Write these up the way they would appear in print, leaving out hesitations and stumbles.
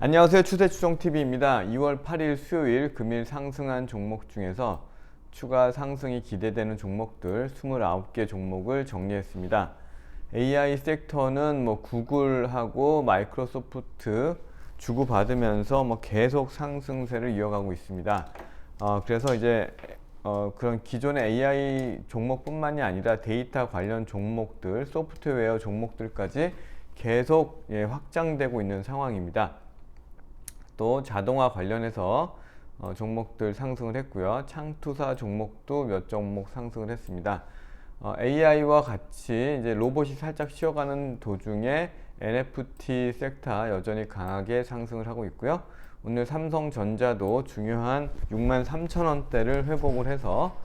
안녕하세요. 추세추종TV입니다. 2월 8일 수요일 금일 상승한 종목 중에서 추가 상승이 기대되는 종목들 29개 종목을 정리했습니다. AI 섹터는 구글하고 마이크로소프트 주고받으면서 계속 상승세를 이어가고 있습니다. 그래서 이제 그런 기존의 AI 종목뿐만이 아니라 데이터 관련 종목들, 소프트웨어 종목들까지 계속 확장되고 있는 상황입니다. 또 자동화 관련해서 종목들 상승을 했고요. 창투사 종목도 몇 종목 상승을 했습니다. AI와 같이 이제 로봇이 살짝 쉬어가는 도중에 NFT 섹터 여전히 강하게 상승을 하고 있고요. 오늘 삼성전자도 중요한 63,000원대를 회복을 해서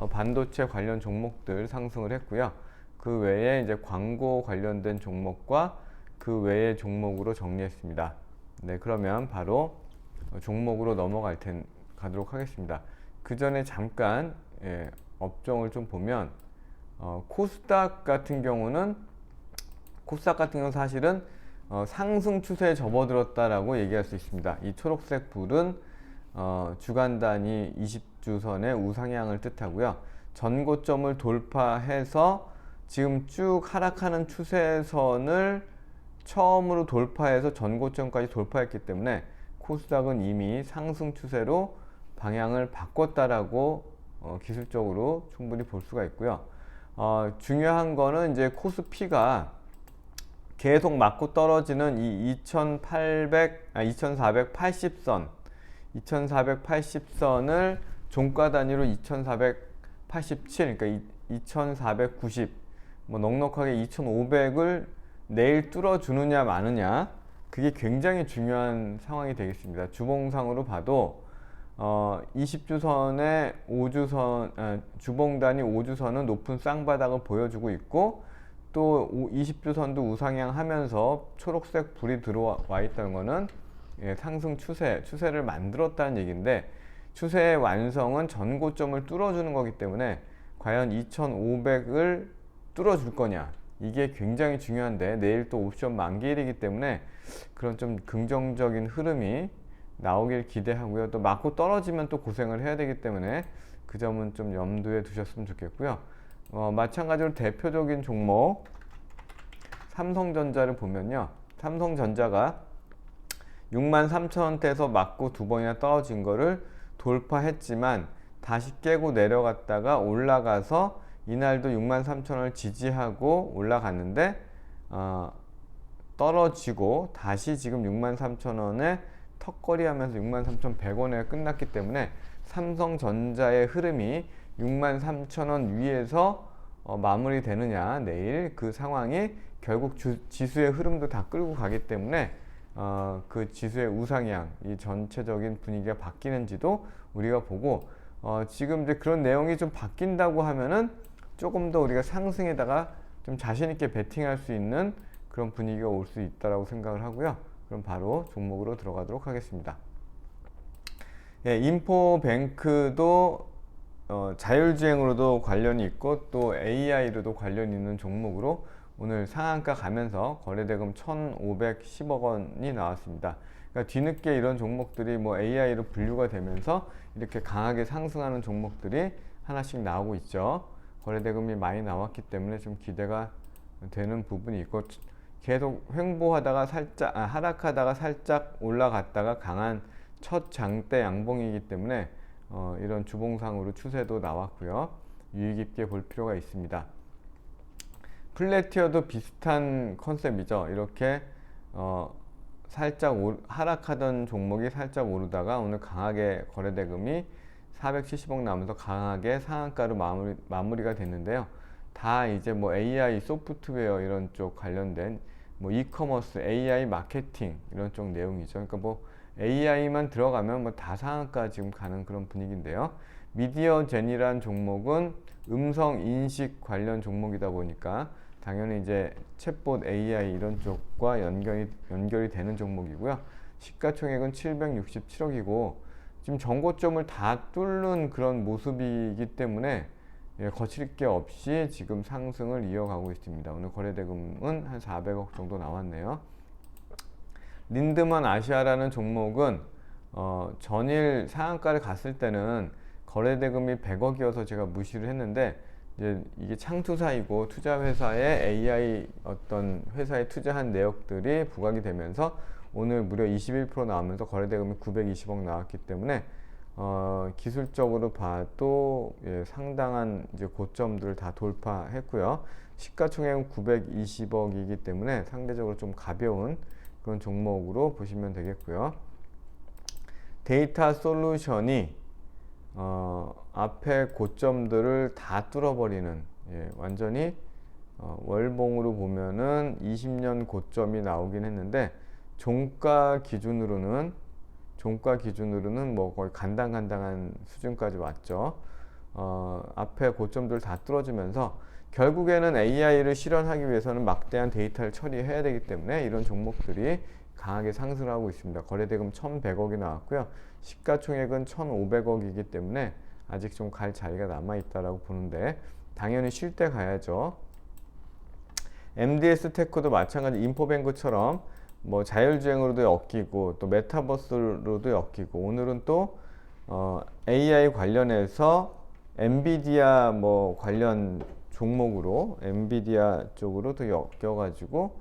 반도체 관련 종목들 상승을 했고요. 그 외에 이제 광고 관련된 종목과 그 외의 종목으로 정리했습니다. 네, 그러면 바로 종목으로 가도록 하겠습니다. 그 전에 잠깐 업종을 좀 보면 코스닥 같은 경우는 사실은 상승 추세에 접어들었다라고 얘기할 수 있습니다. 이 초록색 불은 주간 단위 20주선의 우상향을 뜻하고요. 전고점을 돌파해서 지금 쭉 하락하는 추세선을 처음으로 돌파해서 전고점까지 돌파했기 때문에 코스닥은 이미 상승 추세로 방향을 바꿨다라고 기술적으로 충분히 볼 수가 있고요. 중요한 거는 이제 코스피가 계속 맞고 떨어지는 이 2480선, 2480선을 종가 단위로 2487, 그러니까 2490, 넉넉하게 2500을 내일 뚫어주느냐 마느냐, 그게 굉장히 중요한 상황이 되겠습니다. 주봉상으로 봐도 20주선의 5주선, 주봉 단위 5주선은 높은 쌍바닥을 보여주고 있고, 또 20주선도 우상향 하면서 초록색 불이 들어와 있다는 것은 상승 추세를 만들었다는 얘기인데, 추세의 완성은 전고점을 뚫어주는 거기 때문에 과연 2500을 뚫어줄 거냐, 이게 굉장히 중요한데, 내일 또 옵션 만기일이기 때문에 그런 좀 긍정적인 흐름이 나오길 기대하고요. 또 맞고 떨어지면 또 고생을 해야 되기 때문에 그 점은 좀 염두에 두셨으면 좋겠고요. 마찬가지로 대표적인 종목 삼성전자를 보면요, 삼성전자가 63,000원대에서 맞고 두 번이나 떨어진 거를 돌파했지만 다시 깨고 내려갔다가 올라가서 이날도 63,000원을 지지하고 올라갔는데 떨어지고 다시 지금 63,000원에 턱걸이 하면서 63,100원에 끝났기 때문에 삼성전자의 흐름이 63,000원 위에서 마무리되느냐, 내일 그 상황이 결국 지수의 흐름도 다 끌고 가기 때문에 그 지수의 우상향, 이 전체적인 분위기가 바뀌는지도 우리가 보고, 지금 이제 그런 내용이 좀 바뀐다고 하면은 조금 더 우리가 상승에다가 좀 자신있게 베팅할 수 있는 그런 분위기가 올 수 있다라고 생각을 하고요. 그럼 바로 종목으로 들어가도록 하겠습니다. 인포뱅크도 자율주행으로도 관련이 있고 또 AI로도 관련이 있는 종목으로 오늘 상한가 가면서 거래대금 1,510억 원이 나왔습니다. 그러니까 뒤늦게 이런 종목들이 AI로 분류가 되면서 이렇게 강하게 상승하는 종목들이 하나씩 나오고 있죠. 거래대금이 많이 나왔기 때문에 좀 기대가 되는 부분이 있고, 계속 횡보하다가 살짝 하락하다가 살짝 올라갔다가 강한 첫 장대 양봉이기 때문에 이런 주봉상으로 추세도 나왔고요. 유의 깊게 볼 필요가 있습니다. 플래티어도 비슷한 컨셉이죠. 이렇게 살짝 하락하던 종목이 살짝 오르다가 오늘 강하게 거래대금이 470억 나오면서 강하게 상한가로 마무리가 됐는데요. 다 이제 AI 소프트웨어 이런 쪽 관련된 이커머스, AI 마케팅 이런 쪽 내용이죠. 그러니까 AI만 들어가면 다 상한가 지금 가는 그런 분위기인데요. 미디어젠이란 종목은 음성 인식 관련 종목이다 보니까 당연히 이제 챗봇 AI 이런 쪽과 연결이 되는 종목이고요. 시가총액은 767억이고 지금 전고점을 다 뚫는 그런 모습이기 때문에 거칠 게 없이 지금 상승을 이어가고 있습니다. 오늘 거래대금은 한 400억 정도 나왔네요. 린드먼 아시아라는 종목은 전일 상한가를 갔을 때는 거래대금이 100억이어서 제가 무시를 했는데, 이제 이게 창투사이고 투자회사의 AI 어떤 회사에 투자한 내역들이 부각이 되면서 오늘 무려 21% 나오면서 거래대금이 920억 나왔기 때문에 기술적으로 봐도 상당한 이제 고점들을 다 돌파했고요. 시가총액은 920억이기 때문에 상대적으로 좀 가벼운 그런 종목으로 보시면 되겠고요. 데이터 솔루션이 앞에 고점들을 다 뚫어버리는, 완전히 월봉으로 보면은 20년 고점이 나오긴 했는데, 종가 기준으로는 뭐 거의 간당간당한 수준까지 왔죠. 앞에 고점들 다 뚫어주면서 결국에는 AI를 실현하기 위해서는 막대한 데이터를 처리해야 되기 때문에 이런 종목들이 강하게 상승을 하고 있습니다. 거래대금 1,100억이 나왔고요. 시가총액은 1,500억이기 때문에 아직 좀 갈 자리가 남아있다라고 보는데, 당연히 쉴 때 가야죠. MDS 테크도 마찬가지, 인포뱅크처럼 뭐 자율주행으로도 엮이고 또 메타버스로도 엮이고, 오늘은 또 AI 관련해서 엔비디아 뭐 관련 종목으로 엔비디아 쪽으로 또 엮여가지고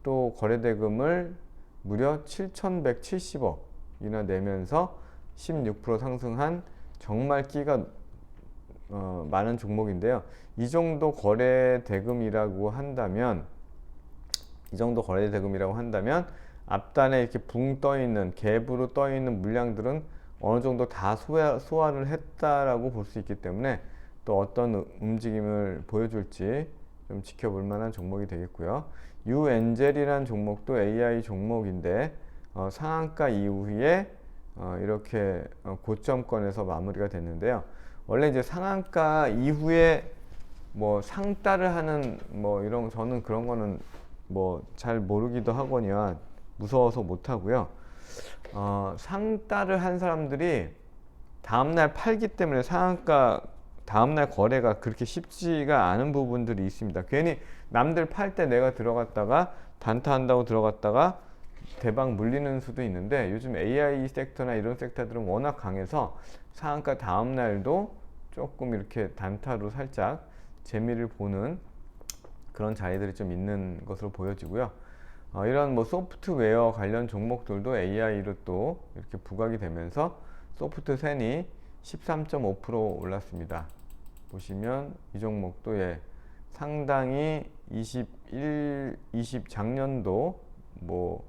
또 거래대금을 무려 7,170억이나 내면서 16% 상승한 정말 끼가 많은 종목인데요. 이 정도 거래대금이라고 한다면 앞단에 이렇게 붕 떠있는, 갭으로 떠있는 물량들은 어느 정도 다 소화를 했다라고 볼 수 있기 때문에 또 어떤 움직임을 보여줄지 좀 지켜볼 만한 종목이 되겠고요. 유엔젤이라는 종목도 AI 종목인데 상한가 이후에 이렇게 고점권에서 마무리가 됐는데요. 원래 이제 상한가 이후에 뭐 상따를 하는 뭐 이런, 저는 그런 거는 뭐 잘 모르기도 하거니와 무서워서 못 하고요. 상따를 한 사람들이 다음날 팔기 때문에 상한가 다음날 거래가 그렇게 쉽지가 않은 부분들이 있습니다. 괜히 남들 팔 때 내가 들어갔다가 단타한다고 들어갔다가 대박 물리는 수도 있는데, 요즘 AI 섹터나 이런 섹터들은 워낙 강해서 상한가 다음날도 조금 이렇게 단타로 살짝 재미를 보는 그런 자리들이 좀 있는 것으로 보여지고요. 이런 뭐 소프트웨어 관련 종목들도 AI로 또 이렇게 부각이 되면서 소프트센이 13.5% 올랐습니다. 보시면 이 종목도 상당히 20작년도 뭐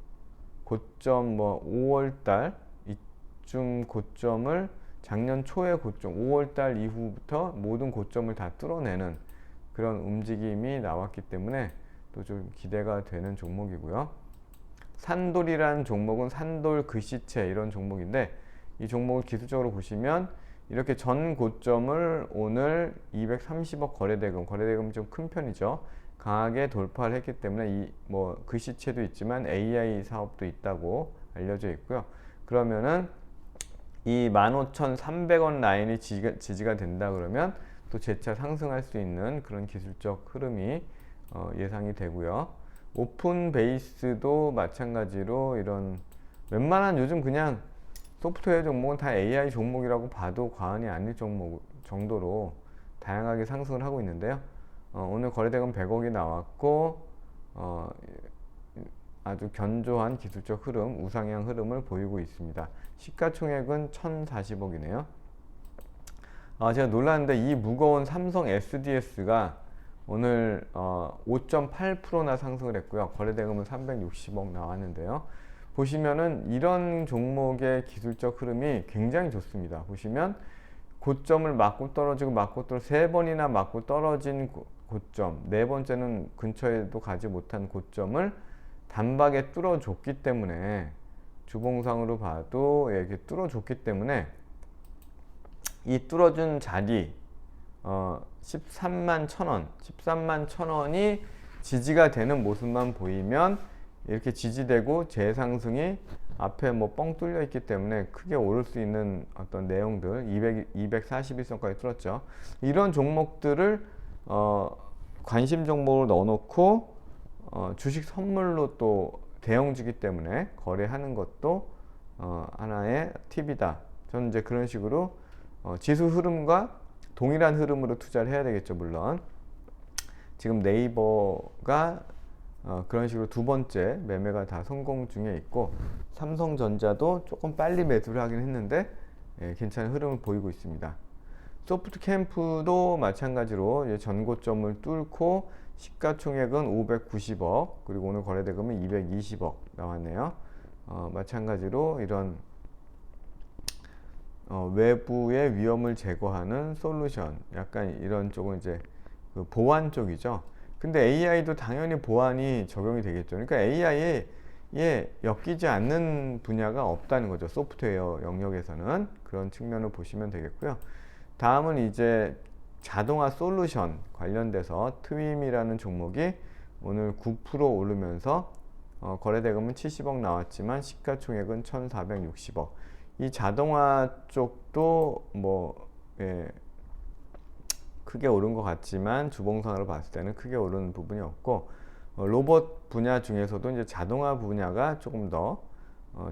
고점 뭐 5월달 이쯤 고점을 작년 초의 고점 5월달 이후부터 모든 고점을 다 뚫어내는 그런 움직임이 나왔기 때문에 또 좀 기대가 되는 종목이고요. 산돌이라는 종목은 산돌 글씨체 이런 종목인데, 이 종목을 기술적으로 보시면 이렇게 전 고점을 오늘 230억 거래대금 좀 큰 편이죠. 강하게 돌파를 했기 때문에 이 뭐 글씨체도 있지만 AI 사업도 있다고 알려져 있고요. 그러면은 이 15,300원 라인이 지지가 된다 그러면 또 재차 상승할 수 있는 그런 기술적 흐름이 예상이 되고요. 오픈 베이스도 마찬가지로 이런 웬만한 요즘 그냥 소프트웨어 종목은 다 AI 종목이라고 봐도 과언이 아닐 정도로 다양하게 상승을 하고 있는데요. 오늘 거래대금 100억이 나왔고 아주 견조한 기술적 흐름, 우상향 흐름을 보이고 있습니다. 시가총액은 1,040억이네요. 제가 놀랐는데 이 무거운 삼성 SDS가 오늘 5.8%나 상승을 했고요. 거래대금은 360억 나왔는데요. 보시면은 이런 종목의 기술적 흐름이 굉장히 좋습니다. 보시면 고점을 맞고 떨어지고 세 번이나 맞고 떨어진 고점, 네 번째는 근처에도 가지 못한 고점을 단박에 뚫어줬기 때문에, 주봉상으로 봐도 이렇게 뚫어줬기 때문에 이 뚫어준 자리 13만 1,000원이 지지가 되는 모습만 보이면 이렇게 지지되고 재상승이 앞에 뭐 뻥 뚫려 있기 때문에 크게 오를 수 있는 어떤 내용들, 241선까지 뚫었죠. 이런 종목들을 관심 종목으로 넣어놓고 주식 선물로 또 대형주기 때문에 거래하는 것도 하나의 팁이다. 저는 이제 그런 식으로 지수 흐름과 동일한 흐름으로 투자를 해야 되겠죠. 물론 지금 네이버가 그런 식으로 두 번째 매매가 다 성공 중에 있고, 삼성전자도 조금 빨리 매수를 하긴 했는데 괜찮은 흐름을 보이고 있습니다. 소프트캠프도 마찬가지로 이제 전고점을 뚫고 시가총액은 590억, 그리고 오늘 거래대금은 220억 나왔네요. 마찬가지로 이런 외부의 위험을 제거하는 솔루션, 약간 이런 쪽은 이제 그 보안 쪽이죠. 근데 AI도 당연히 보안이 적용이 되겠죠. 그러니까 AI에 엮이지 않는 분야가 없다는 거죠. 소프트웨어 영역에서는 그런 측면을 보시면 되겠고요. 다음은 이제 자동화 솔루션 관련돼서 트윈이라는 종목이 오늘 9% 오르면서 거래대금은 70억 나왔지만 시가총액은 1,460억. 이 자동화 쪽도 크게 오른 것 같지만 주봉상으로 봤을 때는 크게 오른 부분이 없고, 로봇 분야 중에서도 이제 자동화 분야가 조금 더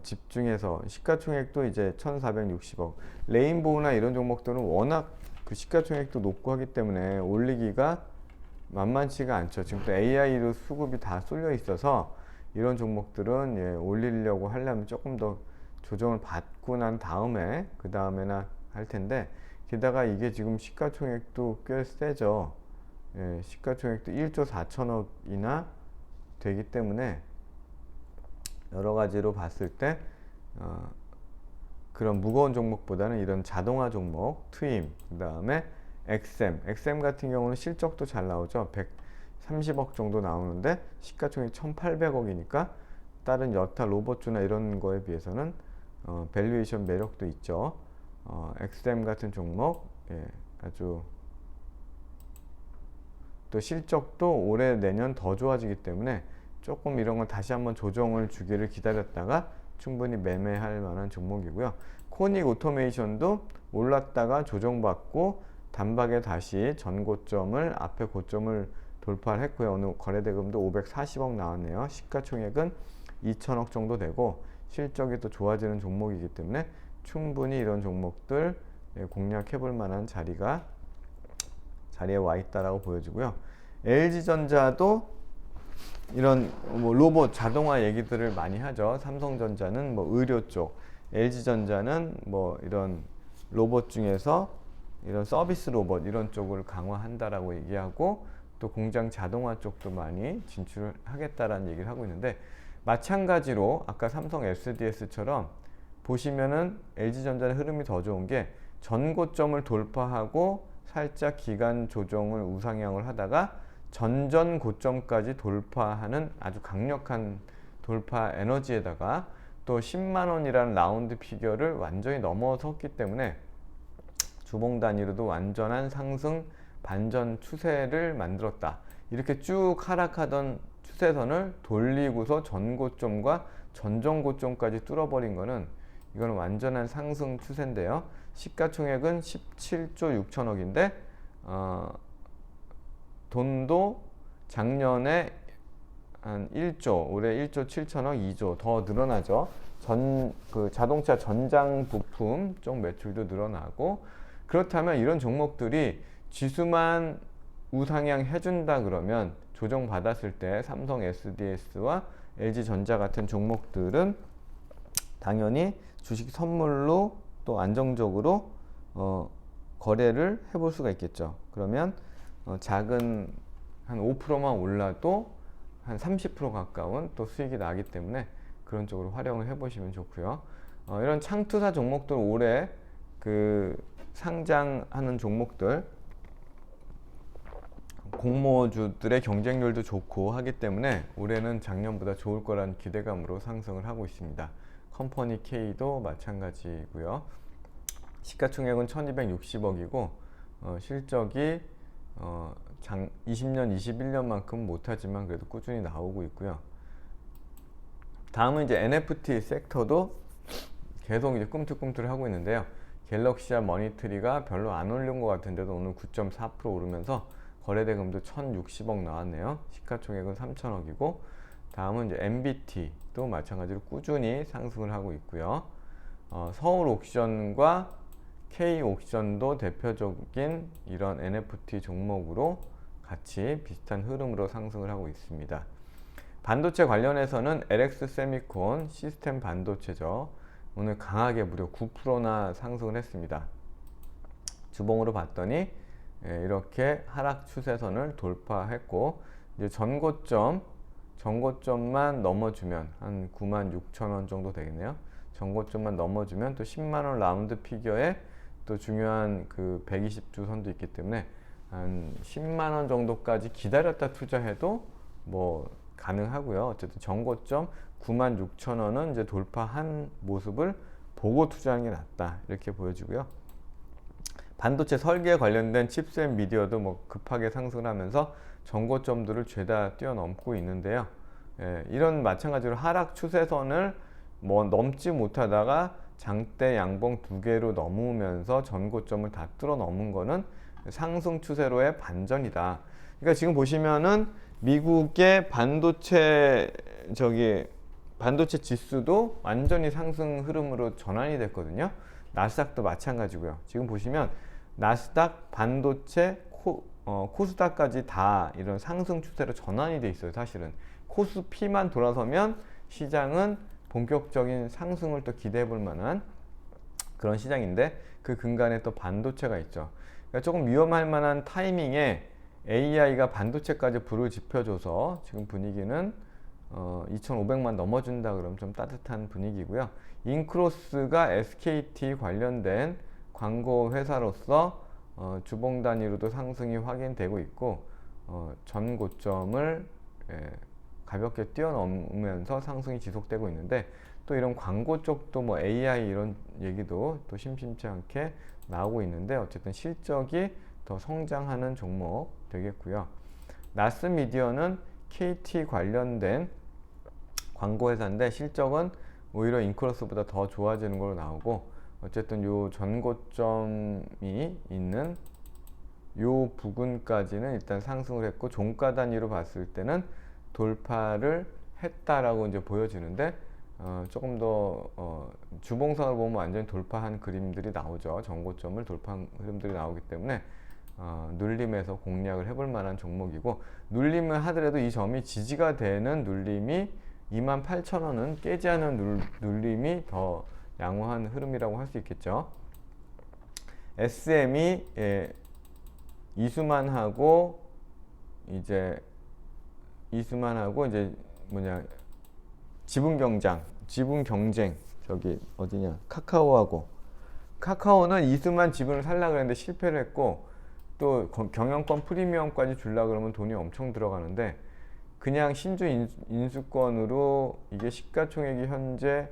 집중해서 시가총액도 이제 1,460억. 레인보우나 이런 종목들은 워낙 그 시가총액도 높고 하기 때문에 올리기가 만만치가 않죠. 지금 또 AI로 수급이 다 쏠려 있어서 이런 종목들은 올리려고 하려면 조금 더 조정을 받고 난 다음에 그 다음에나 할 텐데, 게다가 이게 지금 시가총액도 꽤 세죠. 시가총액도 1조 4천억이나 되기 때문에 여러 가지로 봤을 때 그런 무거운 종목보다는 이런 자동화 종목, 트윈, 그 다음에 엑셈 같은 경우는 실적도 잘 나오죠. 130억 정도 나오는데 시가총액 1,800억이니까 다른 여타 로봇주나 이런 거에 비해서는 밸류에이션 매력도 있죠. 엑셈 같은 종목 아주 또 실적도 올해 내년 더 좋아지기 때문에 조금 이런 건 다시 한번 조정을 주기를 기다렸다가 충분히 매매할 만한 종목이고요. 코닉 오토메이션도 올랐다가 조정받고 단박에 다시 전고점을 앞에 고점을 돌파를 했고요. 오늘 거래대금도 540억 나왔네요. 시가총액은 2천억 정도 되고 실적이 또 좋아지는 종목이기 때문에 충분히 이런 종목들 공략해 볼 만한 자리에 와 있다라고 보여지고요. LG전자도 이런 로봇 자동화 얘기들을 많이 하죠. 삼성전자는 의료 쪽, LG전자는 이런 로봇 중에서 이런 서비스 로봇 이런 쪽을 강화한다라고 얘기하고, 또 공장 자동화 쪽도 많이 진출하겠다라는 얘기를 하고 있는데, 마찬가지로 아까 삼성 SDS처럼 보시면은 LG전자의 흐름이 더 좋은 게 전고점을 돌파하고 살짝 기간 조정을 우상향을 하다가 전전 고점까지 돌파하는 아주 강력한 돌파 에너지에다가 또 10만원이라는 라운드 피겨를 완전히 넘어섰기 때문에 주봉 단위로도 완전한 상승 반전 추세를 만들었다. 이렇게 쭉 하락하던 추세선을 돌리고서 전고점과 전전고점까지 뚫어버린 거는 이거는 완전한 상승 추세인데요. 시가총액은 17조 6천억인데 돈도 작년에 한 1조, 올해 1조 7천억, 2조 더 늘어나죠. 그 자동차 전장 부품 쪽 매출도 늘어나고, 그렇다면 이런 종목들이 지수만 우상향 해준다 그러면 조정 받았을 때 삼성 SDS와 LG전자 같은 종목들은 당연히 주식 선물로 또 안정적으로 거래를 해볼 수가 있겠죠. 그러면 작은 한 5%만 올라도 한 30% 가까운 또 수익이 나기 때문에 그런 쪽으로 활용을 해보시면 좋고요. 이런 창투사 종목들 올해 그 상장하는 종목들 공모주들의 경쟁률도 좋고 하기 때문에 올해는 작년보다 좋을 거란 기대감으로 상승을 하고 있습니다. 컴퍼니 K도 마찬가지고요. 시가총액은 1260억이고 실적이 20년, 21년만큼 못하지만 그래도 꾸준히 나오고 있고요. 다음은 이제 NFT 섹터도 계속 이제 꿈틀꿈틀 하고 있는데요. 갤럭시와 머니트리가 별로 안 오른 것 같은데도 오늘 9.4% 오르면서 거래대금도 1,060억 나왔네요. 시가총액은 3천억이고, 다음은 이제 MBT도 마찬가지로 꾸준히 상승을 하고 있고요. 서울 옥션과 K 옥션도 대표적인 이런 NFT 종목으로 같이 비슷한 흐름으로 상승을 하고 있습니다. 반도체 관련해서는 LX 세미콘 시스템 반도체죠. 오늘 강하게 무려 9%나 상승을 했습니다. 주봉으로 봤더니 이렇게 하락 추세선을 돌파했고, 이제 전고점만 넘어주면 한 96,000원 정도 되겠네요. 전고점만 넘어주면 또 10만원 라운드 피겨에 또 중요한 그 120주 선도 있기 때문에 한 10만원 정도까지 기다렸다 투자해도 뭐 가능하고요. 어쨌든 전고점 96,000원은 이제 돌파한 모습을 보고 투자하는 게 낫다, 이렇게 보여지고요. 반도체 설계에 관련된 칩셋 미디어도 뭐 급하게 상승을 하면서 전고점들을 죄다 뛰어넘고 있는데요. 이런 마찬가지로 하락 추세선을 뭐 넘지 못하다가 장대 양봉 두 개로 넘으면서 전고점을 다 뚫어 넘은 거는 상승 추세로의 반전이다. 그러니까 지금 보시면은 미국의 반도체 지수도 완전히 상승 흐름으로 전환이 됐거든요. 나스닥도 마찬가지고요. 지금 보시면 나스닥, 반도체, 코스닥까지 다 이런 상승 추세로 전환이 돼 있어요. 사실은 코스피만 돌아서면 시장은 본격적인 상승을 또 기대해 볼 만한 그런 시장인데, 그 근간에 또 반도체가 있죠. 그러니까 조금 위험할 만한 타이밍에 AI가 반도체까지 불을 지펴줘서 지금 분위기는 2,500만 넘어준다 그러면 좀 따뜻한 분위기고요. 인크로스가 SKT 관련된 광고 회사로서 주봉 단위로도 상승이 확인되고 있고, 전 고점을 가볍게 뛰어넘으면서 상승이 지속되고 있는데, 또 이런 광고 쪽도 뭐 AI 이런 얘기도 또 심심치 않게 나오고 있는데, 어쨌든 실적이 더 성장하는 종목 되겠고요. 나스미디어는 KT 관련된 광고 회사인데 실적은 오히려 인크로스보다 더 좋아지는 걸로 나오고, 어쨌든 요 전고점이 있는 요 부근까지는 일단 상승을 했고, 종가 단위로 봤을 때는 돌파를 했다라고 이제 보여지는데, 조금 더 주봉선을 보면 완전히 돌파한 그림들이 나오죠. 전고점을 돌파한 흐름들이 나오기 때문에 눌림에서 공략을 해볼 만한 종목이고, 눌림을 하더라도 이 점이 지지가 되는 눌림이 28,000원은 깨지 않은 눌림이 더 양호한 흐름이라고 할 수 있겠죠. SM이 이수만하고 이제 뭐냐, 지분 경쟁 저기 어디냐, 카카오는 이수만 지분을 살라 그랬는데 실패를 했고, 또 경영권 프리미엄까지 줄라 그러면 돈이 엄청 들어가는데, 그냥 신주 인수권으로 이게 시가총액이 현재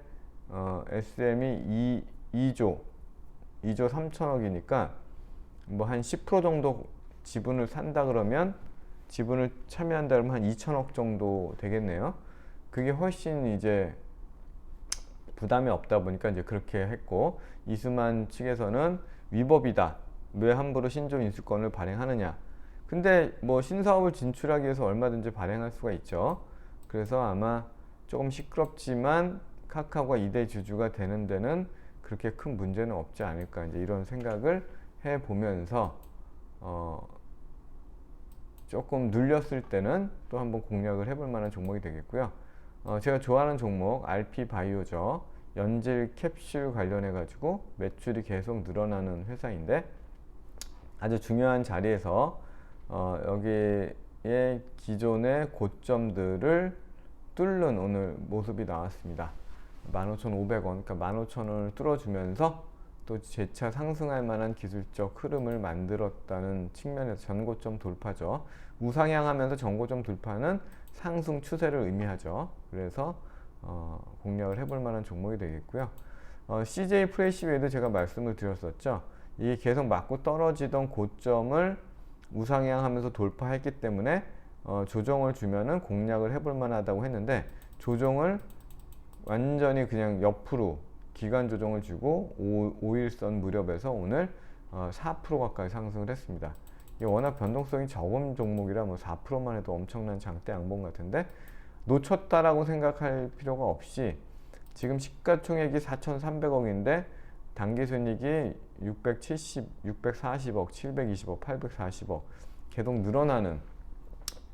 SM이 2조 3천억이니까 뭐 한 10% 정도 지분을 산다 그러면, 지분을 참여한다 그러면 한 2천억 정도 되겠네요. 그게 훨씬 이제 부담이 없다 보니까 이제 그렇게 했고, 이수만 측에서는 위법이다, 왜 함부로 신조 인수권을 발행하느냐. 근데 뭐 신사업을 진출하기 위해서 얼마든지 발행할 수가 있죠. 그래서 아마 조금 시끄럽지만 카카오가 2대 주주가 되는 데는 그렇게 큰 문제는 없지 않을까, 이제 이런 생각을 해 보면서 조금 눌렸을 때는 또 한번 공략을 해볼 만한 종목이 되겠고요. 제가 좋아하는 종목 RP바이오죠. 연질 캡슐 관련해 가지고 매출이 계속 늘어나는 회사인데, 아주 중요한 자리에서 여기에 기존의 고점들을 뚫는 오늘 모습이 나왔습니다. 15,500원, 그러니까 15,000원을 뚫어주면서 또 재차 상승할 만한 기술적 흐름을 만들었다는 측면에서 전고점 돌파죠. 우상향하면서 전고점 돌파는 상승 추세를 의미하죠. 그래서 공략을 해볼 만한 종목이 되겠고요. CJ 프레시웨이도 제가 말씀을 드렸었죠. 이게 계속 맞고 떨어지던 고점을 우상향하면서 돌파했기 때문에 조정을 주면은 공략을 해볼 만하다고 했는데, 조정을 완전히 그냥 옆으로 기간 조정을 주고 5일선 무렵에서 오늘 4% 가까이 상승을 했습니다. 이게 워낙 변동성이 적은 종목이라 뭐 4%만 해도 엄청난 장대 양봉 같은데, 놓쳤다라고 생각할 필요가 없이 지금 시가총액이 4,300억인데 당기순이익이 640억, 720억, 840억 계속 늘어나는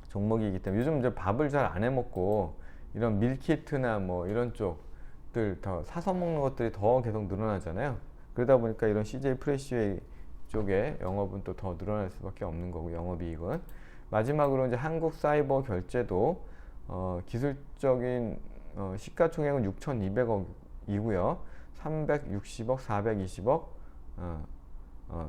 종목이기 때문에 요즘 이제 밥을 잘 안 해먹고 이런 밀키트나 뭐 이런 쪽들 더 사서 먹는 것들이 더 계속 늘어나잖아요. 그러다 보니까 이런 CJ 프레시웨이 쪽에 영업은 또 더 늘어날 수밖에 없는 거고 영업이익은 마지막으로 이제 한국사이버 결제도 기술적인 시가총액은 6,200억이고요. 360억, 420억,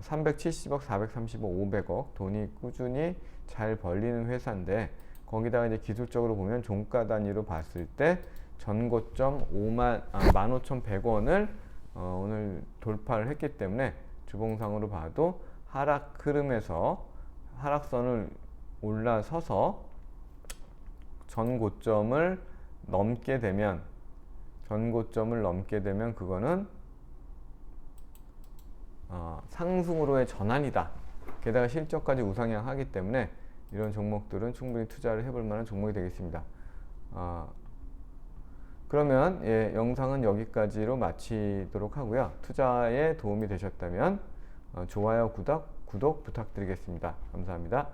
370억, 430억, 500억 돈이 꾸준히 잘 벌리는 회사인데 거기다가 이제 기술적으로 보면 종가 단위로 봤을 때 전고점 15,100원을 오늘 돌파를 했기 때문에 주봉상으로 봐도 하락 흐름에서 하락선을 올라서서 전고점을 넘게 되면 그거는 상승으로의 전환이다. 게다가 실적까지 우상향하기 때문에 이런 종목들은 충분히 투자를 해볼 만한 종목이 되겠습니다. 그러면 영상은 여기까지로 마치도록 하고요. 투자에 도움이 되셨다면 좋아요, 구독 부탁드리겠습니다. 감사합니다.